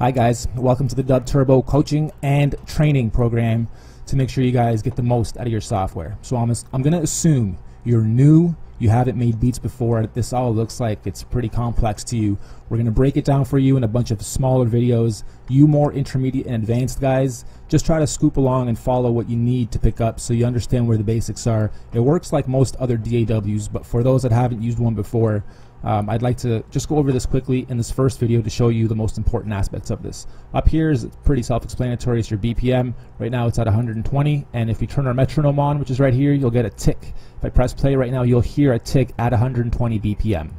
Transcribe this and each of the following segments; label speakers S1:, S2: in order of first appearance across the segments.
S1: Hi guys, welcome to the DubTurbo coaching and training program to make sure you guys get the most out of your software. So I'm going to assume you're new, you haven't made beats before, this all looks like it's pretty complex to you. We're going to break it down for you in a bunch of smaller videos. You more intermediate and advanced guys, just try to scoop along and follow what you need to pick up so you understand where the basics are. It works like most other DAWs, but for those that haven't used one before, I'd like to just go over this quickly in this first video to show you the most important aspects of this. Up here is pretty self-explanatory. It's your BPM. Right now it's at 120, and if you turn our metronome on, which is right here, you'll get a tick. If I press play right now, you'll hear a tick at 120 BPM.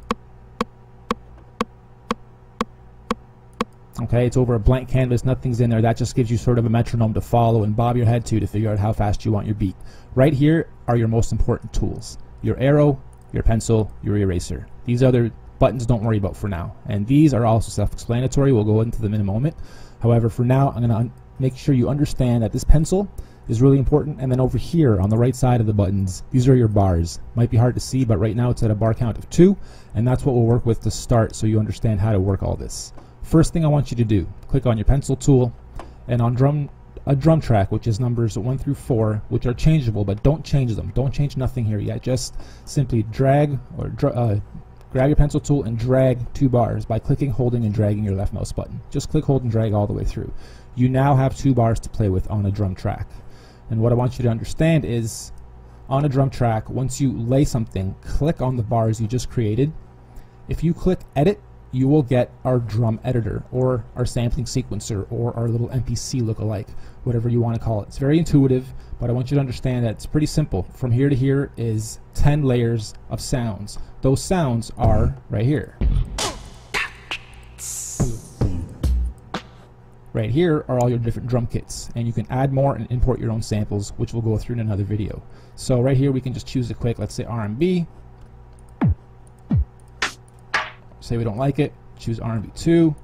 S1: Okay, it's over a blank canvas, nothing's in there. That just gives you sort of a metronome to follow and bob your head to figure out how fast you want your beat. Right here are your most important tools: your arrow, your pencil, your eraser. These other buttons don't worry about for now, and these are also self-explanatory. We'll go into them in a moment. However, for now I'm going to make sure you understand that this pencil is really important, and then over here on the right side of the buttons, these are your bars. Might be hard to see, but right now it's at a bar count of 2, and that's what we'll work with to start so you understand how to work all this. First thing I want you to do, click on your pencil tool, and on a drum track, which is numbers 1 through 4, which are changeable, but don't change them. Don't change nothing here yet. Just simply drag or grab your pencil tool and drag 2 bars by clicking, holding, and dragging your left mouse button. Just click, hold, and drag all the way through. You now have 2 bars to play with on a drum track. And what I want you to understand is, on a drum track, once you lay something, click on the bars you just created. If you click edit, you will get our drum editor or our sampling sequencer or our little MPC lookalike, whatever you want to call it. It's very intuitive, but I want you to understand that it's pretty simple. From here to here is 10 layers of sounds. Those sounds are right here. Right here are all your different drum kits, and you can add more and import your own samples, which we'll go through in another video. So right here we can just choose a quick, let's say R&B. Say we don't like it, choose R&B 2.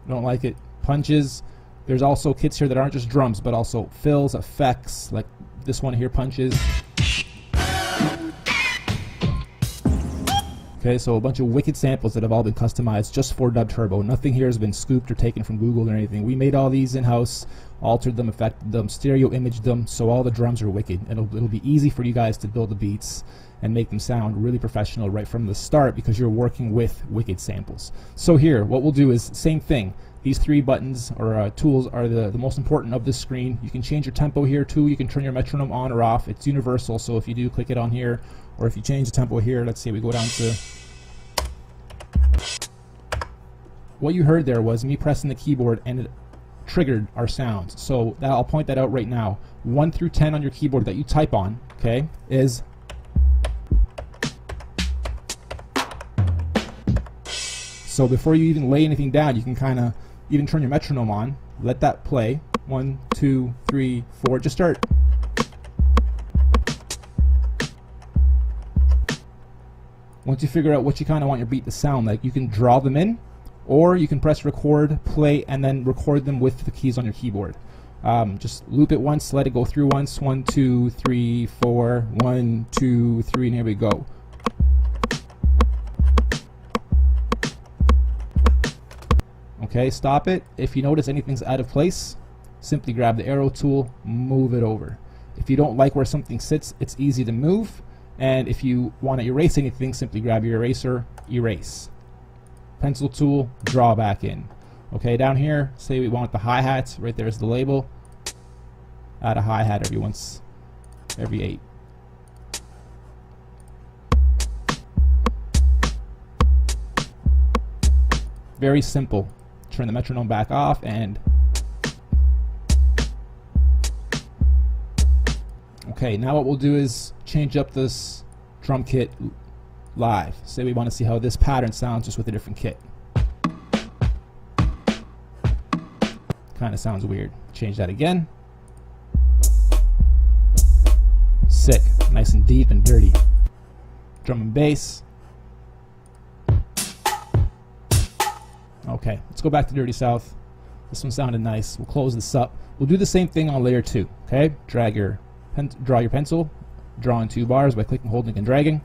S1: Don't like it, punches. There's also kits here that aren't just drums, but also fills, effects, like this one here, punches. Okay, so a bunch of wicked samples that have all been customized just for DubTurbo. Nothing here has been scooped or taken from Google or anything. We made all these in-house, altered them, affected them, stereo imaged them, so all the drums are wicked. It'll be easy for you guys to build the beats and make them sound really professional right from the start because you're working with wicked samples. So here, what we'll do is same thing. These 3 buttons or tools are the most important of this screen. You can change your tempo here too. You can turn your metronome on or off. It's universal, so if you do click it on here, or if you change the tempo here, let's say we go down to... What you heard there was me pressing the keyboard and it triggered our sounds. So I'll point that out right now. 1 through 10 on your keyboard that you type on, okay, is... So before you even lay anything down, you can kind of even turn your metronome on, let that play. 1, 2, 3, 4, just start. Once you figure out what you kind of want your beat to sound like, you can draw them in, or you can press record, play, and then record them with the keys on your keyboard. Just loop it once, let it go through once. 1, 2, 3, 4, 1, 2, 3, and here we go. Okay, stop it. If you notice anything's out of place, simply grab the arrow tool, move it over. If you don't like where something sits, it's easy to move. And if you want to erase anything, simply grab your eraser, erase. Pencil tool, draw back in. Okay, down here, say we want the hi-hats, right there's the label. Add a hi-hat every 8. Very simple. Turn the metronome back off and... Okay, now what we'll do is change up this drum kit live. Say we want to see how this pattern sounds just with a different kit. Kind of sounds weird. Change that again. Sick. Nice and deep and dirty. Drum and bass. Okay, let's go back to Dirty South. This one sounded nice. We'll close this up. We'll do the same thing on layer 2. Okay, draw your pencil, draw in 2 bars by clicking, holding, and dragging.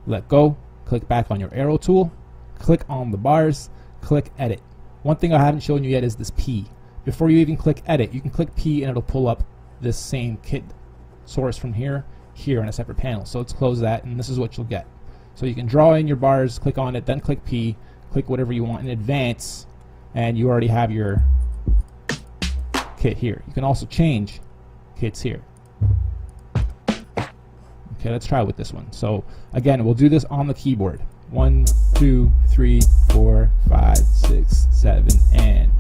S1: Let go. Click back on your arrow tool. Click on the bars. click edit. One thing I haven't shown you yet is this P. Before you even click edit, you can click P and it'll pull up this same kit source from here in a separate panel. So let's close that, and this is what you'll get. So you can draw in your bars, click on it, then click P, click whatever you want in advance, and you already have your kit here. You can also change kits here. Okay, let's try with this one. So again, we'll do this on the keyboard. 1, 2, 3, 4, 5, 6, 7, and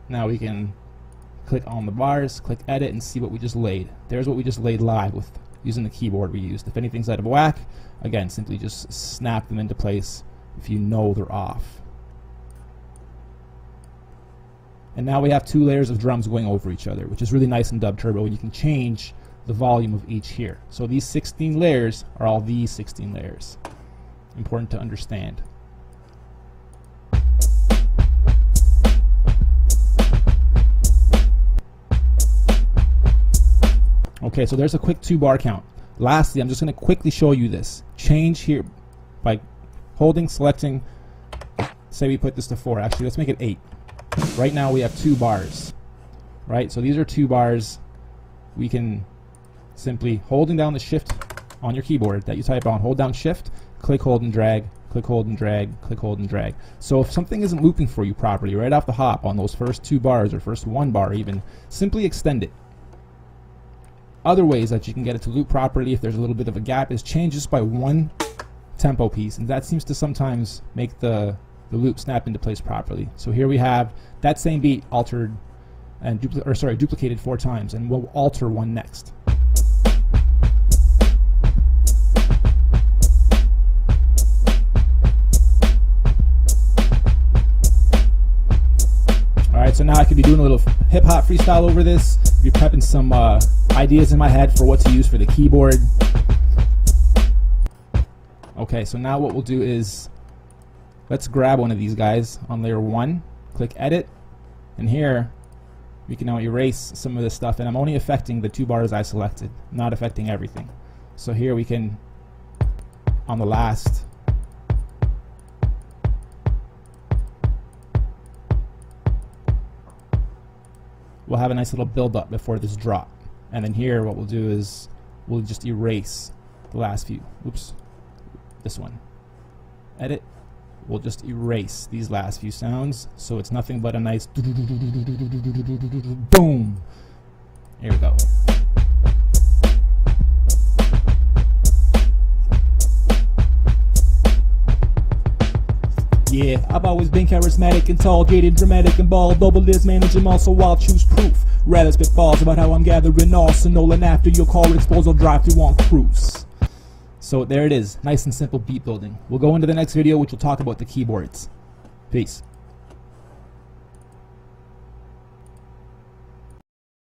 S1: now we can click on the bars, click edit, and see what we just laid. There's what we just laid live with using the keyboard we used. If anything's out of whack, again, simply just snap them into place if you know they're off. And now we have 2 layers of drums going over each other, which is really nice in DubTurbo, and you can change the volume of each here. So these 16 layers are all these 16 layers. Important to understand. Okay, so there's a quick 2-bar count. Lastly, I'm just going to quickly show you this. Change here by holding, selecting, say we put this to 4. Actually, let's make it 8. Right now we have 2 bars, right? So these are 2 bars. We can simply, holding down the shift on your keyboard that you type on, hold down shift, click, hold, and drag, click, hold, and drag, click, hold, and drag. So if something isn't looping for you properly right off the hop on those first 2 bars or first 1 bar even, simply extend it. Other ways that you can get it to loop properly if there's a little bit of a gap is change just by 1 tempo piece, and that seems to sometimes make the loop snap into place properly. So here we have that same beat altered and duplicated 4 times, and we'll alter 1 next. Alright, so now I could be doing a little hip-hop freestyle over this, be prepping some ideas in my head for what to use for the keyboard. Okay, so now what we'll do is, let's grab one of these guys on layer 1, click edit, and here we can now erase some of this stuff, and I'm only affecting the 2 bars I selected, not affecting everything. So here we can, on the last, we'll have a nice little build up before this drop. And then here what we'll do is we'll just erase the last few. Oops, this one. Edit. We'll just erase these last few sounds, so it's nothing but a nice boom. Here we go. Yeah, I've always been charismatic and tall, gated, dramatic and bald. Double this managing also, I'll choose proof. Rather spitballs about how I'm gathering arsenal, and after your car explodes, I'll drive through on cruise. So there it is, nice and simple beat building. We'll go into the next video, which will talk about the keyboards. Peace.